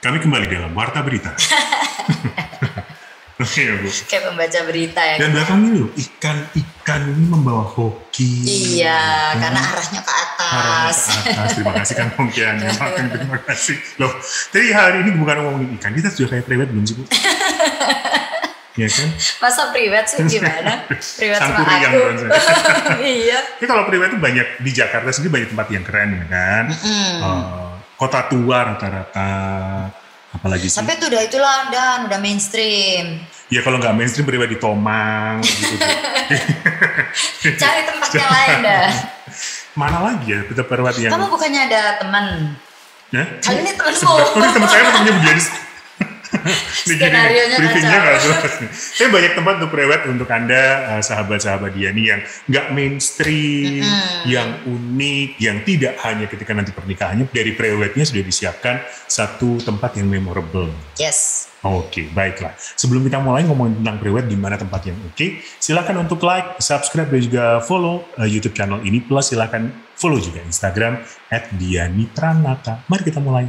Kami kembali dalam Warta Berita. Oke, Bu. Kayak pembaca berita ya. Dan belakang ini loh, ikan ini membawa hoki. Iya, karena arahnya ke atas. Terima kasih Kang Hongkian. Terima kasih. Loh, jadi hari ini bukan ngomongin ikan, kita sudah kayak private belum sih, Bu? Iya kan? Masa private sih gimana? Private sama aku. Iya. Tapi kalau private itu banyak, di Jakarta sendiri banyak tempat yang keren kan. Kota tua rata-rata. Apalagi sih? Tapi itu udah mainstream. Ya kalau nggak mainstream pribadi Tomang gitu. Cari tempat yang lain dah. Mana lagi ya kita perwat yang? Kamu bukannya ada teman? Ya? Kali ini temanmu. Ini teman saya temannya begini. Skenarionya briefingnya nggak jelas nih. Tapi banyak tempat untuk prewed untuk Anda sahabat-sahabat Diani yang nggak mainstream, yang unik, yang tidak hanya ketika nanti pernikahannya dari prewednya sudah disiapkan satu tempat yang memorable. Yes. Oke, baiklah. Sebelum kita mulai ngomongin tentang prewed di mana tempat yang oke, silakan untuk like, subscribe dan juga follow YouTube channel ini. Plus silakan follow juga Instagram @dianitranata. Mari kita mulai.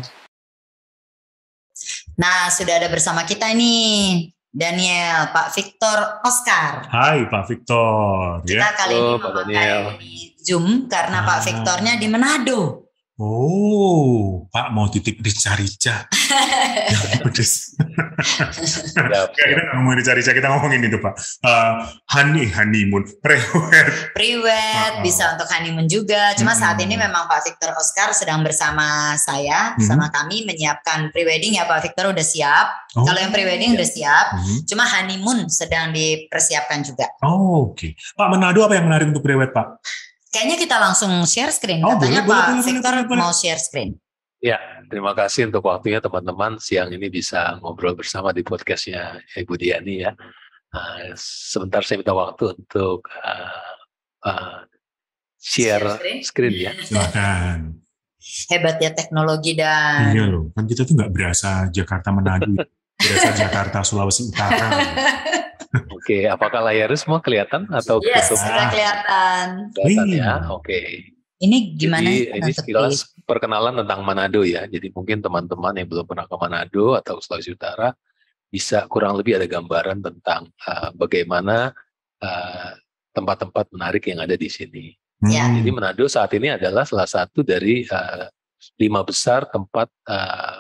Nah, sudah ada bersama kita nih Daniel, Pak Victor Oscar. Hai Pak Victor. Kita kali ini memakai Zoom karena Pak Victornya di Manado. Oh, Pak mau titip rica-rica. Yang pedes. Kita nggak ngomongin rica-rica, kita ngomongin itu Pak. Honeymoon, prewed, bisa untuk honeymoon juga. Cuma saat ini memang Pak Victor Oscar sedang bersama saya, sama kami menyiapkan prewedding ya Pak Victor udah siap. Kalau yang prewedding udah siap, cuma honeymoon sedang dipersiapkan juga. Oke. Pak, Manado apa yang menarik untuk prewed Pak? Kayaknya kita langsung share screen. Katanya Pak Victor mau share screen. Ya, terima kasih untuk waktunya teman-teman. Siang ini bisa ngobrol bersama di podcastnya Ibu Diani ya. Sebentar saya minta waktu untuk share screen ya. Silakan. Hebat ya teknologi dan. Iya loh, kan kita tuh nggak berasa Jakarta Manado, berasa Jakarta Sulawesi Utara. Oke, apakah layarnya semua kelihatan atau yes, sudah kelihatan. Kelihatan ya, oke. Ini gimana? Jadi ini sekilas perkenalan tentang Manado ya. Jadi mungkin teman-teman yang belum pernah ke Manado atau Sulawesi Utara bisa kurang lebih ada gambaran tentang bagaimana tempat-tempat menarik yang ada di sini. Jadi Manado saat ini adalah salah satu dari 5 besar tempat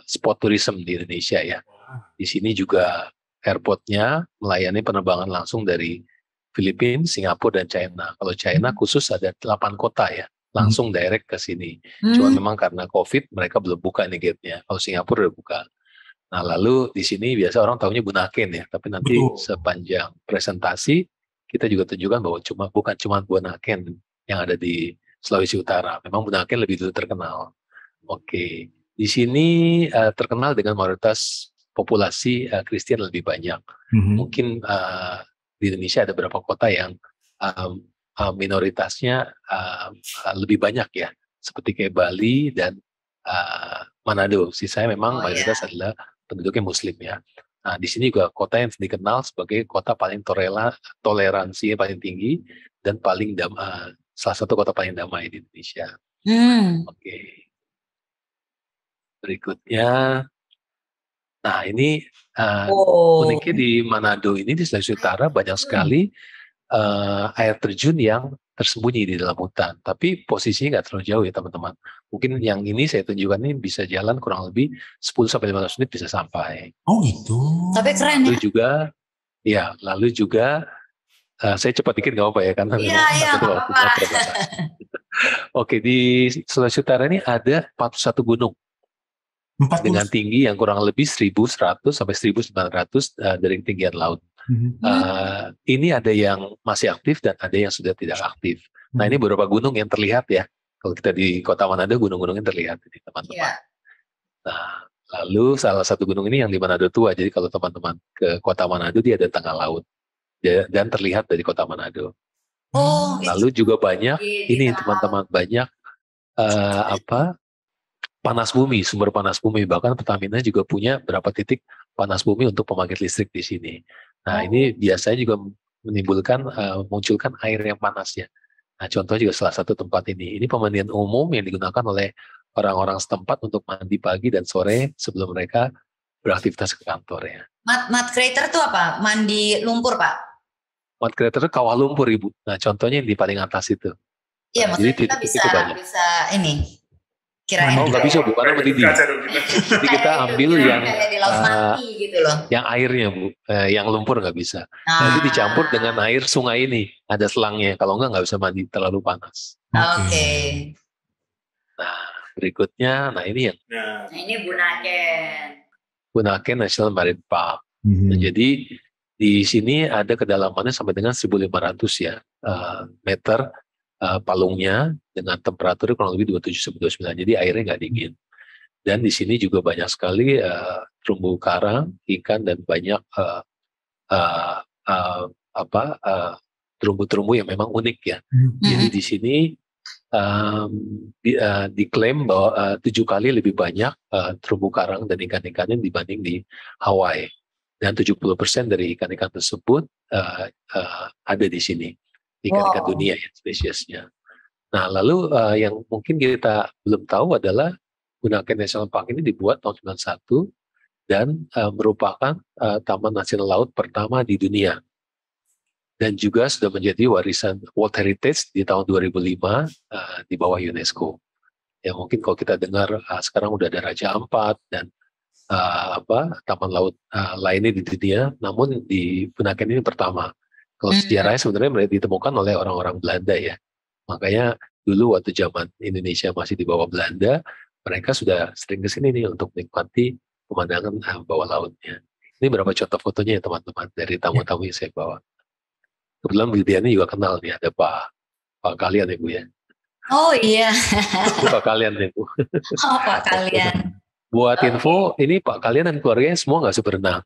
spot tourism di Indonesia ya. Di sini juga airportnya melayani penerbangan langsung dari Filipina, Singapura, dan China. Kalau China khusus ada 8 kota ya, langsung direct ke sini. Cuma memang karena COVID mereka belum buka nih gate-nya. Kalau Singapura udah buka. Nah lalu di sini biasa orang tahunya Bunaken ya, tapi nanti sepanjang presentasi kita juga tunjukkan bahwa bukan cuma Bunaken yang ada di Sulawesi Utara. Memang Bunaken lebih dulu terkenal. Oke, di sini terkenal dengan mayoritas populasi Kristen lebih banyak. Mungkin di Indonesia ada beberapa kota yang minoritasnya lebih banyak ya, seperti kayak Bali dan Manado. Sisanya memang mayoritas adalah penduduknya Muslim ya. Nah, di sini juga kota yang dikenal sebagai kota paling toleransi paling tinggi dan paling salah satu kota paling damai di Indonesia. Oke. Berikutnya. Nah ini uniknya di Manado ini di Sulawesi Utara banyak sekali air terjun yang tersembunyi di dalam hutan. Tapi posisinya nggak terlalu jauh ya teman-teman. Mungkin yang ini saya tunjukkan ini bisa jalan kurang lebih 10-15 menit bisa sampai. Oh gitu. Tapi keren ya. Lalu juga saya cepat dikit nggak apa-apa ya karena Oke, di Sulawesi Utara ini ada 41 gunung. Dengan tinggi yang kurang lebih 1.100 sampai 1.900 dari ketinggian laut. Ini ada yang masih aktif dan ada yang sudah tidak aktif. Nah ini beberapa gunung yang terlihat ya. Kalau kita di Kota Manado, gunung-gunungnya terlihat ini teman-teman. Nah lalu salah satu gunung ini yang di Manado tua. Jadi kalau teman-teman ke Kota Manado dia ada tengah laut dan terlihat dari Kota Manado. Lalu juga banyak ini teman-teman banyak panas bumi, sumber panas bumi. Bahkan Pertamina juga punya berapa titik panas bumi untuk pembangkit listrik di sini. Nah ini biasanya juga munculkan air yang panas ya. Nah contohnya juga salah satu tempat ini. Ini pemandian umum yang digunakan oleh orang-orang setempat untuk mandi pagi dan sore sebelum mereka beraktivitas ke kantor ya. Mud crater tuh apa? Mandi lumpur, Pak? Mud crater itu kawah lumpur, Ibu. Nah, contohnya yang di paling atas itu. Iya, maksudnya jadi kita bisa ini. Kirain nggak bisa Bu, karena mendidih. Jadi kita ambil yang kayak di laut mati gitu loh. Yang airnya Bu, yang lumpur nggak bisa. Nah, itu dicampur dengan air sungai ini, ada selangnya. Kalau nggak bisa mandi, terlalu panas. Oke. Nah, berikutnya, ini yang. Nah, ini Bunaken. Bunaken National Marine Park. Nah, jadi di sini ada kedalamannya sampai dengan 1.500 ya meter. Palungnya dengan temperatur kurang lebih 27-29, jadi airnya nggak dingin. Dan di sini juga banyak sekali terumbu karang, ikan, dan banyak terumbu-terumbu yang memang unik ya. Jadi di sini diklaim bahwa 7 kali lebih banyak terumbu karang dan ikan-ikannya dibanding di Hawaii. Dan 70% dari ikan-ikan tersebut ada di sini. Ikan-ikan dunia ya, spesiesnya. Nah, lalu yang mungkin kita belum tahu adalah Bunaken National Park ini dibuat tahun 91 dan merupakan taman nasional laut pertama di dunia. Dan juga sudah menjadi warisan World Heritage di tahun 2005 di bawah UNESCO. Ya mungkin kalau kita dengar sekarang udah ada Raja Ampat dan taman laut lainnya di dunia, namun di Bunaken ini pertama. Kalau sejarahnya sebenarnya ditemukan oleh orang-orang Belanda ya. Makanya dulu waktu zaman Indonesia masih di bawah Belanda, mereka sudah sering ke sini nih untuk menikmati pemandangan bawah lautnya. Ini beberapa contoh fotonya ya teman-teman dari tamu-tamu yang saya bawa. Kebetulan Bu Diani juga kenal nih, ada Pak Kalian ya Bu ya. Oh iya. Pak Kalian ya Bu. Oh Pak Kalian. Buat info, ini Pak Kalian dan keluarganya semua nggak bisa berenang.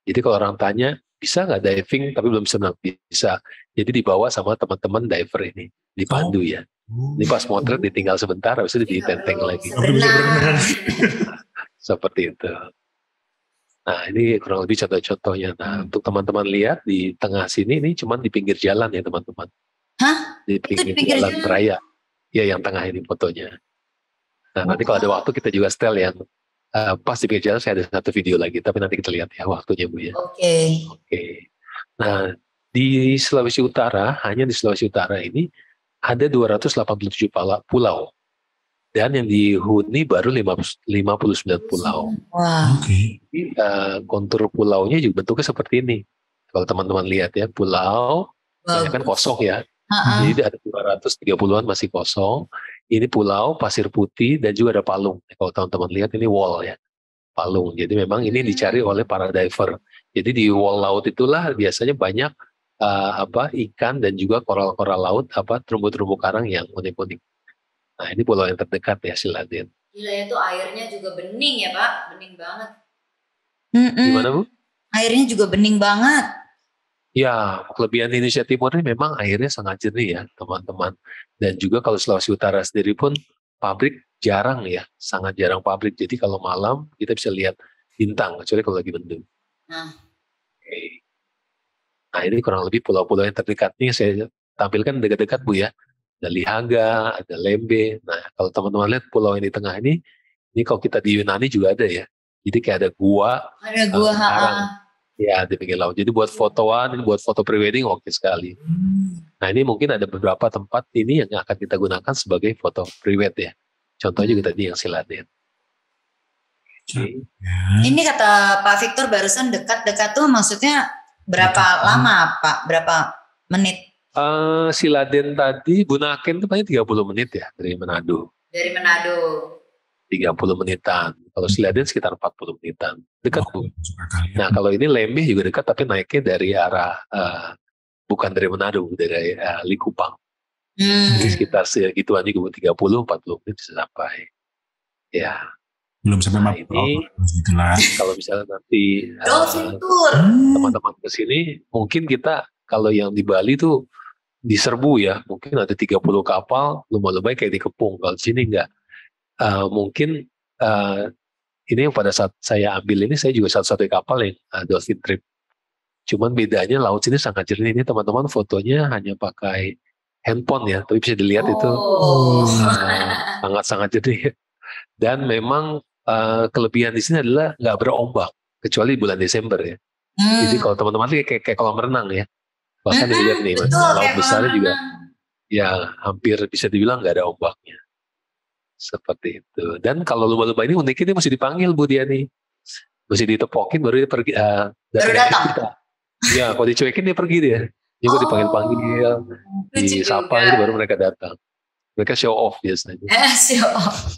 Jadi kalau orang tanya, bisa nggak diving tapi belum bisa berenang? Bisa. Jadi dibawa sama teman-teman diver ini, dipandu ya. Ini pas motret ditinggal sebentar, habis itu ditenteng lagi. Seperti itu. Nah ini kurang lebih contoh-contohnya. Nah untuk teman-teman lihat di tengah sini, ini cuma di pinggir jalan ya teman-teman. Hah? Di pinggir jalan raya. Ya yang tengah ini fotonya. Nah nanti kalau ada waktu kita juga setel yang pas di pinggir jalan, saya ada satu video lagi, tapi nanti kita lihat ya waktunya Bu ya. Oke. Nah di Sulawesi Utara, hanya di Sulawesi Utara ini ada 287 pulau. Dan yang dihuni baru 59 pulau. Wah. Jadi, kontur pulaunya juga bentuknya seperti ini. Kalau teman-teman lihat ya, pulau, banyak kan kosong ya. Jadi ada 230-an masih kosong. Ini pulau, pasir putih, dan juga ada palung. Kalau teman-teman lihat ini wall ya, palung. Jadi memang ini dicari oleh para diver. Jadi di wall laut itulah biasanya banyak ikan dan juga koral-koral laut, terumbu-terumbu karang yang unik-unik. Nah ini pulau yang terdekat ya Siladen. Gila itu airnya juga bening ya Pak, bening banget. Gimana Bu? Airnya juga bening banget. Ya, kelebihan Indonesia Timur ini memang airnya sangat jernih ya teman-teman. Dan juga kalau Sulawesi Utara sendiri pun pabrik jarang ya, sangat jarang pabrik. Jadi kalau malam kita bisa lihat bintang, kecuali kalau lagi mendung. Oke. Nah ini kurang lebih pulau-pulau yang terdekat nih saya tampilkan dekat-dekat Bu ya. Ada Lihaga, ada Lembe. Nah kalau teman-teman lihat pulau yang di tengah ini kalau kita di Yunani juga ada ya. Jadi kayak ada gua. Ada gua, ya di pinggir laut. Jadi buat fotoan, buat foto prewedding oke sekali. Nah ini mungkin ada beberapa tempat ini yang akan kita gunakan sebagai foto prewed ya. Contohnya juga tadi yang Siladen. Ini kata Pak Victor barusan dekat-dekat tuh maksudnya berapa lama Pak? Berapa menit? Siladen tadi, Bunaken itu paling 30 menit ya dari Manado. Dari Manado. 30 menitan. Kalau Siladen sekitar 40 menitan. Dekat Bu. Nah kalau ini Lembe juga dekat tapi naiknya dari arah bukan dari Manado, dari Likupang. Jadi sekitar segituan juga 30-40 menit bisa sampai. Ya. Belum sampai ini gitulah. Kalau misalnya nanti teman-teman ke sini, mungkin kita kalau yang di Bali tuh diserbu ya, mungkin ada 30 kapal, lumba-lumba kayak dikepung. Kalau di sini enggak. Mungkin ini yang pada saat saya ambil ini, saya juga satu-satunya kapal yang dolphin trip. Cuman bedanya laut sini sangat jernih. Ini teman-teman fotonya hanya pakai handphone ya, tapi bisa dilihat itu sangat-sangat jernih. Dan memang kelebihan di sini adalah nggak berombak. kecuali bulan Desember ya. Jadi kalau teman-teman kayak kolam renang ya, bahkan dilihat nih, laut besarnya juga, ya hampir bisa dibilang nggak ada ombaknya. Seperti itu. Dan kalau lumba-lumba ini uniknya dia mesti dipanggil Bu dia nih, mesti ditepokin baru dia pergi. Baru datang. Ya, kalau dicuekin dia pergi dia. Juga dipanggil-panggil, disapa itu baru mereka datang. Mereka show off biasanya. Show off.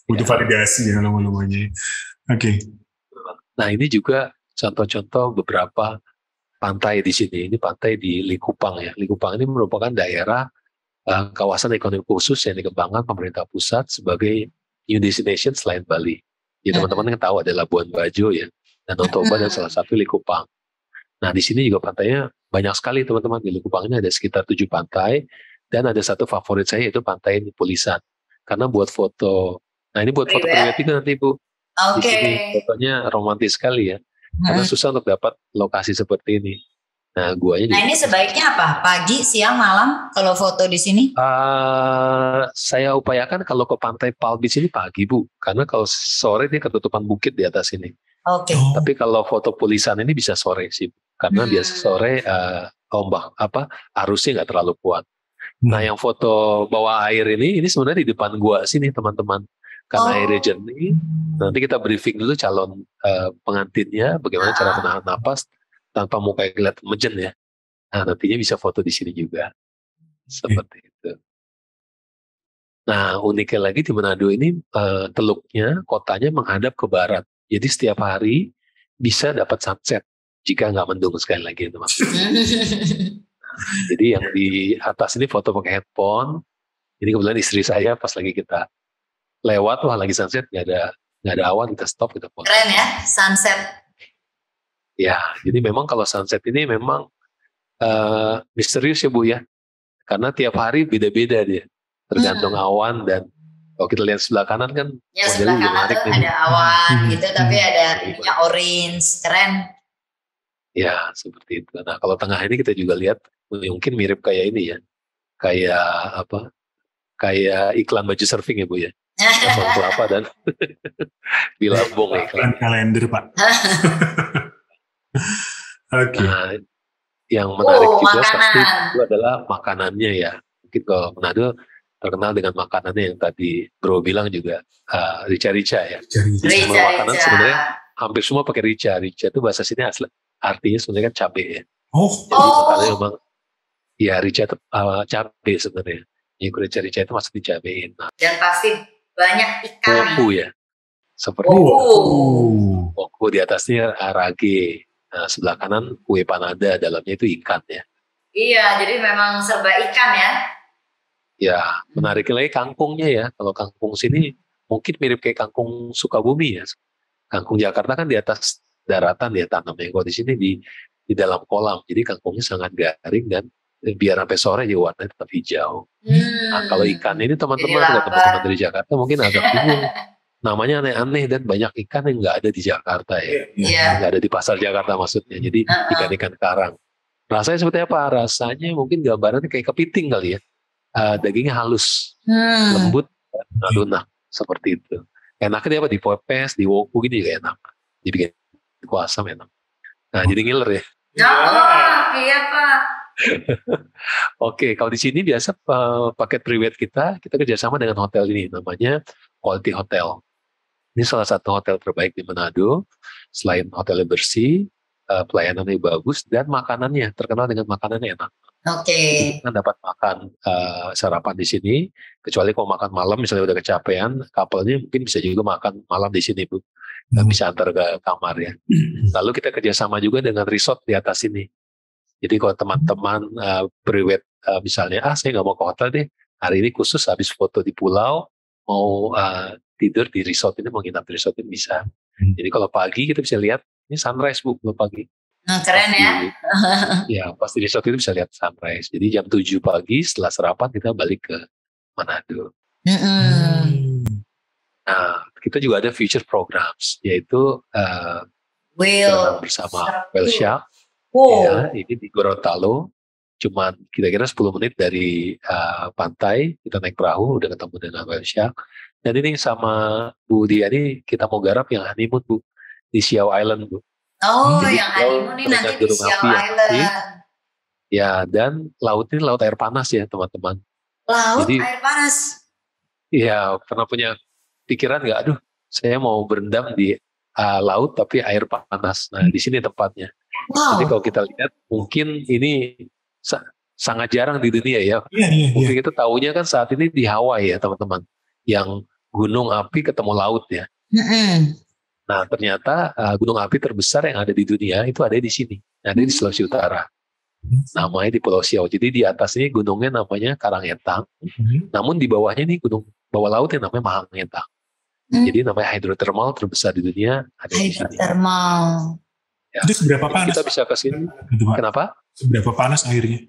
Butuh validasi ya lumba-lumbanya. Oke. Nah ini juga contoh-contoh beberapa pantai di sini. Ini pantai di Likupang ya. Likupang ini merupakan daerah kawasan ekonomi khusus yang dikembangkan pemerintah pusat sebagai new destination selain Bali. Ya teman-teman yang tahu ada Labuan Bajo ya, Danau Toba dan salah satu Likupang. Nah di sini juga pantainya banyak sekali teman-teman. Di Likupang ini ada sekitar 7 pantai dan ada satu favorit saya yaitu pantai Nipulisan. Karena buat foto, nah ini buat foto prewedding nanti Bu. Di sini fotonya romantis sekali ya. Karena susah untuk dapat lokasi seperti ini. Nah, ini sebaiknya apa? Pagi, siang, malam kalau foto di sini? Saya upayakan kalau ke pantai Palm Beach ini pagi Bu, karena kalau sore ini ketutupan bukit di atas ini. Oke. Tapi kalau foto Pulisan ini bisa sore sih, karena biasa sore arusnya nggak terlalu kuat. Nah, yang foto bawah air ini sebenarnya di depan gua sini teman-teman. Karena airnya jernih, nanti kita briefing dulu calon pengantinnya bagaimana cara menahan napas tanpa muka yang kelihatan mejen ya. Nah, nantinya bisa foto di sini juga. Seperti itu. Nah, uniknya lagi di Manado ini teluknya, kotanya menghadap ke barat. Jadi setiap hari bisa dapat sunset jika nggak mendung sekali lagi teman-teman. Jadi yang di atas ini foto pakai handphone. Ini kebetulan istri saya pas lagi kita lewat, wah lagi sunset, nggak ada awan, kita stop, kita foto. Keren ya, sunset. Ya, jadi memang kalau sunset ini memang misterius ya Bu ya, karena tiap hari beda-beda dia, tergantung awan. Dan kalau kita lihat sebelah kanan kan, ya sebelah kanan tuh ada awan gitu, tapi ada ininya orange, keren. Ya, seperti itu. Nah, kalau tengah ini kita juga lihat mungkin mirip kayak ini ya, kayak iklan baju surfing ya Bu ya. Pohon kelapa dan bilabong iklan kalender Pak. Oke. Nah, yang menarik juga pasti itu adalah makanannya ya. Mungkin kalau Manado terkenal dengan makanannya yang tadi Bro bilang juga rica-rica ya. Semua makanan sebenarnya hampir semua pakai rica. Rica itu bahasa sini asli artinya sebenarnya kan cabai ya. Jadi makanannya memang ya rica itu cabai sebenarnya. Yang rica-rica itu masih dicabein. Nah, dan pasti banyak ikan. Woku ya. Seperti woku di atasnya rage. Nah, sebelah kanan kue panada, dalamnya itu ikan ya. Iya, jadi memang serba ikan ya. Ya, menarik lagi kangkungnya ya. Kalau kangkung sini mungkin mirip kayak kangkung Sukabumi ya. Kangkung Jakarta kan di atas daratan ya tanamnya. Kalau di sini di dalam kolam. Jadi kangkungnya sangat garing dan biar sampai sore juga warnanya tetap hijau. Nah, kalau ikan ini teman-teman dari Jakarta mungkin agak bingung. Namanya aneh-aneh dan banyak ikan yang nggak ada di Jakarta ya. Nggak ada di pasar Jakarta maksudnya. Jadi ikan-ikan karang. Rasanya seperti apa? Rasanya mungkin gambarannya kayak kepiting kali ya. Dagingnya halus, lembut, lunak. Seperti itu. Enaknya dia apa? Dipepes, diwoku gini juga enak. Dibikin kuah asam enak. Nah, jadi ngiler ya. Iya Pak. Oke, kalau di sini biasa paket private kita kerjasama dengan hotel ini. Namanya Quality Hotel. Ini salah satu hotel terbaik di Manado. Selain hotelnya bersih, pelayanannya bagus, dan makanannya terkenal dengan makanannya enak. Oke. Kita dapat makan sarapan di sini. Kecuali kalau makan malam, misalnya udah kecapean, couple-nya mungkin bisa juga makan malam di sini, Bu. Bisa antar ke kamar ya. Lalu kita kerjasama juga dengan resort di atas ini. Jadi kalau teman-teman private misalnya, saya nggak mau ke hotel deh. Hari ini khusus habis foto di pulau, mau tidur di resort ini, mau nginap di resort ini bisa. Jadi kalau pagi kita bisa lihat ini sunrise Bu, kalau pagi. Keren ya. Ya, pas di resort itu bisa lihat sunrise. Jadi jam 7 pagi setelah sarapan kita balik ke Manado. Nah, kita juga ada future programs, yaitu bersama Whale Shark. Ya, ini di Gorontalo. Cuman kira-kira 10 menit dari pantai, kita naik perahu, udah ketemu dengan Whale Shark. Dan ini sama Bu Diani, kita mau garap yang honeymoon Bu. di Siau Island, Bu. Oh, Jadi yang honeymoon ini nanti di gunung Siau api yang Island. aktif. Ya, dan laut ini laut air panas ya teman-teman. Laut Jadi, air panas. ya pernah punya pikiran nggak? Aduh, saya mau berendam di laut tapi air panas. Nah, di sini tempatnya. Jadi kalau kita lihat, mungkin ini sangat jarang di dunia ya. Mungkin kita tahunya kan saat ini di Hawaii ya teman-teman, yang gunung api ketemu laut ya. Nah, ternyata gunung api terbesar yang ada di dunia itu ada di sini, ada di Sulawesi Utara. Namanya di Pulau Siau. Jadi di atas ini gunungnya namanya Karangetang, namun di bawahnya ini gunung bawah laut yang namanya Mahangetang. Jadi namanya hidrotermal terbesar di dunia ada di sini. Hidrotermal. Ya. Itu seberapa panas? Kita bisa ke sini. Kenapa? Seberapa panas airnya?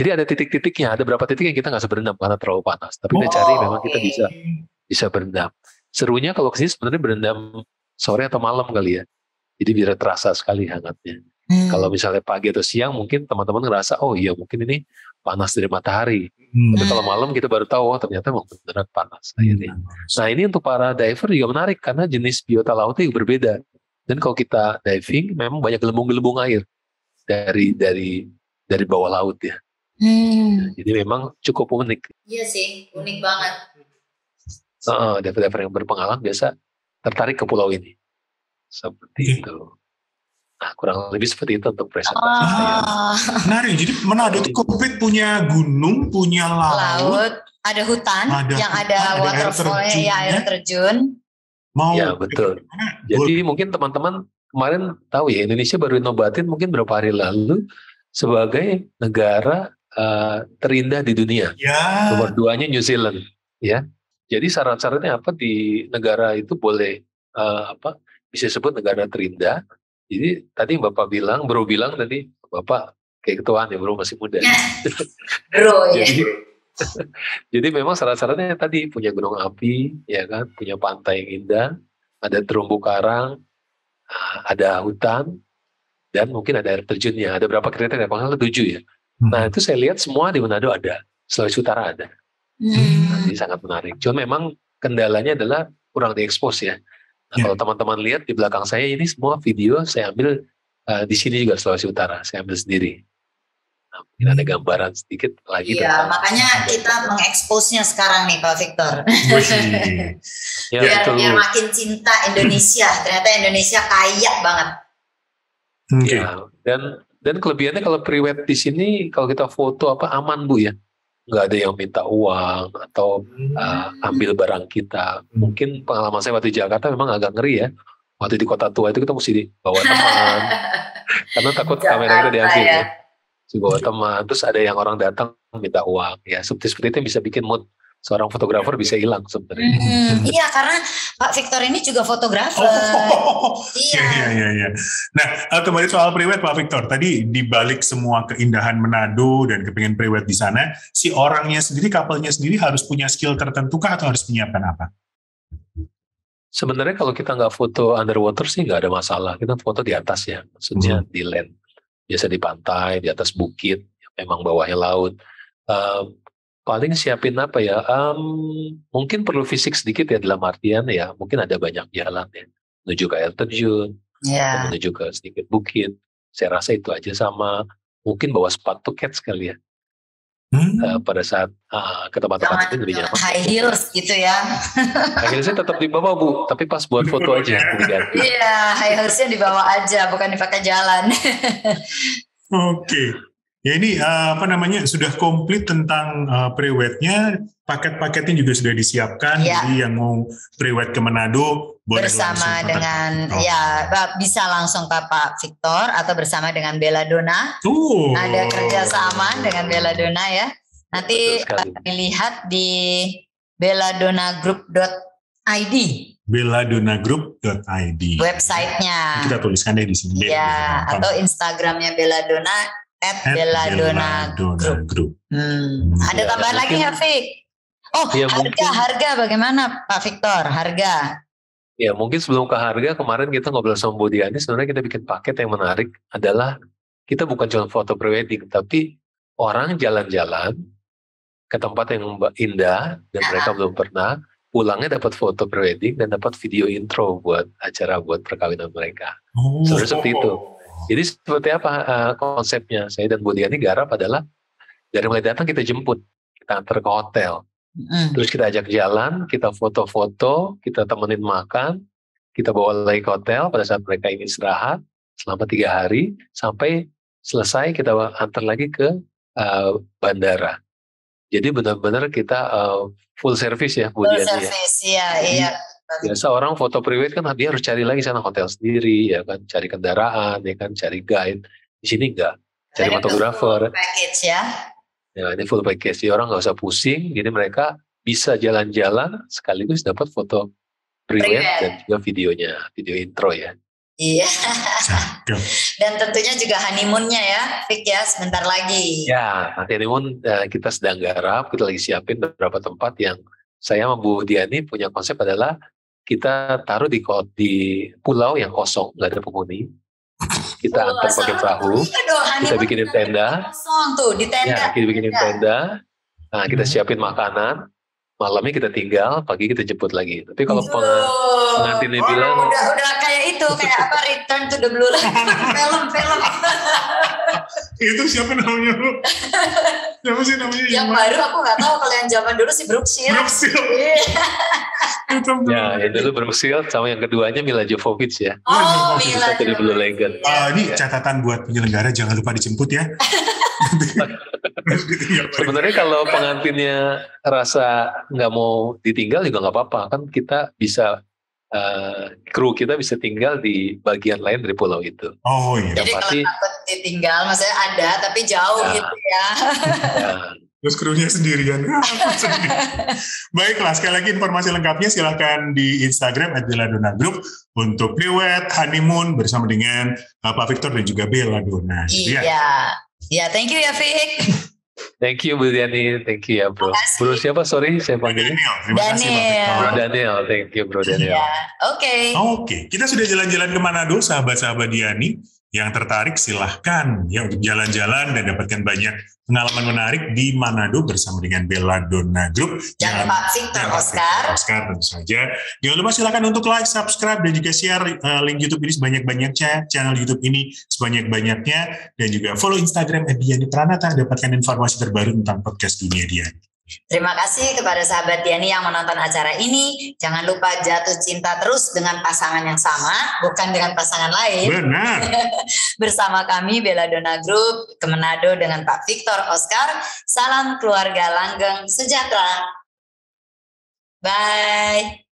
Jadi ada titik-titiknya, ada beberapa titik yang kita nggak bisa berendam karena terlalu panas. Tapi kita cari memang kita bisa berendam. Serunya kalau kesini sebenarnya berendam sore atau malam kali ya. Jadi biar terasa sekali hangatnya. Kalau misalnya pagi atau siang mungkin teman-teman ngerasa, oh iya mungkin ini panas dari matahari. Tapi kalau malam kita baru tahu, oh ternyata memang benar panas airnya. Nah ini untuk para diver juga menarik karena jenis biota lautnya juga berbeda. Dan kalau kita diving, memang banyak gelembung-gelembung air dari bawah laut ya. Jadi memang cukup unik. Iya sih, unik banget. Diver-diver yang berpengalaman biasa tertarik ke pulau ini. Seperti itu. Nah, kurang lebih seperti itu untuk presentasi saya. Menarik. Jadi Manado itu komplit punya gunung, punya laut, ada hutan, yang ada waterfall-nya, ya air terjun. Ya betul. Jadi mungkin teman-teman kemarin tahu ya, Indonesia baru nobatin mungkin beberapa hari lalu sebagai negara terindah di dunia. Nomor 2-nya New Zealand. Ya. Jadi syarat-syaratnya apa di negara itu boleh bisa disebut negara terindah. Jadi tadi Bapak bilang, Bro bilang tadi, Bapak kayak ketuaan ya, Bro masih muda. Bro ya. Jadi memang syarat-syaratnya tadi punya gunung api, ya kan, punya pantai yang indah, ada terumbu karang, ada hutan, dan mungkin ada air terjunnya. Ada berapa kriteria? Kalau nggak 7 ya. Nah itu saya lihat semua di Manado ada, Sulawesi Utara ada. Jadi sangat menarik. Cuma memang kendalanya adalah kurang diekspos ya. Nah, kalau teman-teman lihat di belakang saya ini semua video saya ambil di sini juga Sulawesi Utara, saya ambil sendiri. Nah, mungkin ada gambaran sedikit lagi. Iya, makanya kita mengeksposnya sekarang nih Pak Victor. biar makin cinta Indonesia. Ternyata Indonesia kaya banget. Ya, dan kelebihannya kalau pre-wed di sini kalau kita foto aman Bu ya. Nggak ada yang minta uang atau ambil barang kita. Mungkin pengalaman saya waktu di Jakarta memang agak ngeri ya. Waktu di kota tua itu kita mesti bawa teman. Karena takut kamera kita diambil ya. Bawa teman. Terus ada yang orang datang minta uang. Ya seperti itu yang bisa bikin mood seorang fotografer bisa hilang sebenarnya. Iya, karena Pak Victor ini juga fotografer. Iya. Nah, kembali soal pre-wed Pak Victor. Tadi dibalik semua keindahan Manado dan kepengen pre-wed di sana, si orangnya sendiri, couple-nya sendiri harus punya skill tertentu kah atau harus menyiapkan apa? Sebenarnya kalau kita nggak foto underwater sih nggak ada masalah. Kita foto di atas ya, maksudnya di land. Biasa di pantai, di atas bukit, memang bawahnya laut. Paling siapin apa ya? Mungkin perlu fisik sedikit ya dalam artian ya. Mungkin ada banyak jalan ya. Menuju ke air terjun, menuju ke sedikit bukit. Saya rasa itu aja sama. Mungkin bawa sepatu kets sekali ya. Pada saat ke tempat-tempat itu lebih nyaman. High heels gitu ya. High heelsnya tetap dibawa Bu, tapi pas buat foto aja. Iya, high heelsnya dibawa aja, bukan dipakai jalan. Oke. Ya ini sudah komplit tentang pre-wednya, paket-paketnya juga sudah disiapkan. Jadi yang mau pre-wed ke Manado boleh bersama dengan bisa langsung ke Pak Victor atau bersama dengan Belladonna. Ada kerjasama dengan Belladonna ya. Nanti dilihat di belladonnagroup.id. belladonnagroup.id. Websitenya. Kita tuliskan deh di sini. Ya, atau Instagramnya Belladonna. @Belladonna Group. Ada tambahan lagi nggak, Vic? Harga bagaimana Pak Victor? Harga? Ya mungkin sebelum ke harga, kemarin kita ngobrol sama Bu Diani, sebenarnya kita bikin paket yang menarik adalah kita bukan cuma foto pre-wedding, tapi orang jalan-jalan ke tempat yang indah dan mereka belum pernah, pulangnya dapat foto prewedding dan dapat video intro buat acara buat perkawinan mereka. Sebenarnya seperti itu. Jadi seperti apa konsepnya? Saya dan Bu Diani garap adalah dari mulai datang kita jemput, kita antar ke hotel, terus kita ajak jalan, kita foto-foto, kita temenin makan, kita bawa lagi ke hotel pada saat mereka ingin istirahat selama 3 hari sampai selesai kita antar lagi ke bandara. Jadi benar-benar kita full service ya Bu Diani. Full service ya, iya. Biasa orang foto private kan dia harus cari lagi sana hotel sendiri ya kan, cari kendaraan ya kan, cari guide. Di sini enggak, cari fotografer. Full package ya. Ya ini full package, jadi orang nggak usah pusing. Jadi mereka bisa jalan-jalan sekaligus dapat foto private dan juga videonya, video intro ya. Iya. Dan tentunya juga honeymoonnya ya, Fik ya, sebentar lagi. Ya, nanti honeymoon kita sedang garap, kita lagi siapin beberapa tempat yang saya sama Bu Diani punya konsep adalah kita taruh di pulau yang kosong, nggak ada penghuni. Kita antar pakai perahu, kita bikinin tenda. Kosong tuh di tenda. Ya, kita bikinin tenda. Nah, kita siapin makanan. Malamnya kita tinggal, pagi kita jemput lagi. Tapi kalau pengantinnya bilang udah kayak itu, kayak apa, Return to the Blue Line, film. Itu siapa namanya lu? Siapa sih namanya? Yang baru aku nggak tahu, kalau yang zaman dulu si Brooke Shields. Ya, yang dulu Brooke Shields sama yang keduanya Mila Jovovich ya. Oh, Mila Jovovich. Blue Lagoon. Ini catatan buat penyelenggara, jangan lupa dijemput ya. Sebenarnya kalau pengantinnya rasa nggak mau ditinggal juga nggak apa-apa, kan kita bisa kru kita bisa tinggal di bagian lain dari pulau itu. Oh iya. Jadi kalau takut ditinggal, maksudnya ada tapi jauh gitu ya. Terus krunya sendirian. Baiklah, sekali lagi informasi lengkapnya silahkan di Instagram @belladonna_group untuk prewed, honeymoon bersama dengan Pak Victor dan juga Belladonna. Iya. Ya, thank you ya, Fik. Thank you Bu Diani, thank you ya Bro. Bro siapa? Sorry, saya panggilnya. Daniel, thank you Bro Daniel. Iya, oke. Kita sudah jalan-jalan ke Manado, sahabat-sahabat Diani. Yang tertarik silahkan ya untuk jalan-jalan dan dapatkan banyak pengalaman menarik di Manado bersama dengan Belladonna Group. Jangan Pak Victor Oscar tentu saja. Jangan lupa silahkan untuk like, subscribe, dan juga share link YouTube ini sebanyak-banyaknya, channel YouTube ini sebanyak-banyaknya, dan juga follow Instagram @diani_pranata, dapatkan informasi terbaru tentang podcast Dunia Diani. Terima kasih kepada sahabat Diani yang menonton acara ini. Jangan lupa jatuh cinta terus dengan pasangan yang sama, bukan dengan pasangan lain. Benar. Bersama kami Belladonna Group ke Manado dengan Pak Victor Oscar. Salam keluarga langgeng sejahtera. Bye.